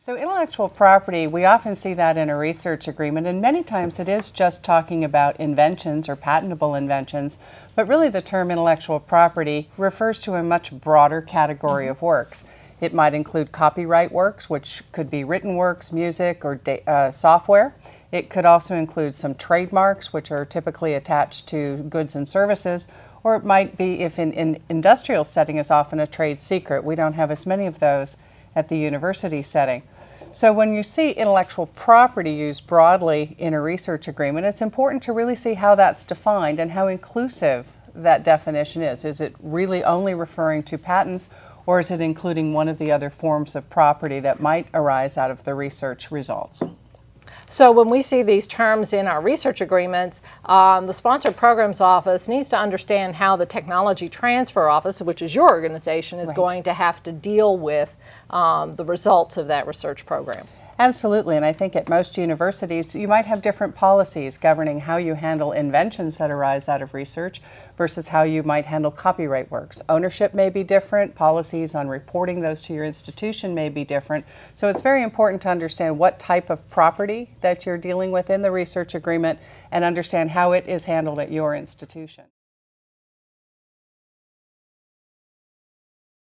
So intellectual property, we often see that in a research agreement, and many times it is just talking about inventions or patentable inventions, but really the term intellectual property refers to a much broader category of works. It might include copyright works, which could be written works, music, or software. It could also include some trademarks, which are typically attached to goods and services, or it might be, if in industrial setting is often a trade secret. We don't have as many of those at the university setting. So when you see intellectual property used broadly in a research agreement, it's important to really see how that's defined and how inclusive that definition is. Is it really only referring to patents, or is it including one of the other forms of property that might arise out of the research results? So when we see these terms in our research agreements, the Sponsored Programs Office needs to understand how the Technology Transfer Office, which is your organization, is going to have to deal with the results of that research program. Absolutely, and I think at most universities you might have different policies governing how you handle inventions that arise out of research versus how you might handle copyright works. Ownership may be different, policies on reporting those to your institution may be different, so it's very important to understand what type of property that you're dealing with in the research agreement and understand how it is handled at your institution.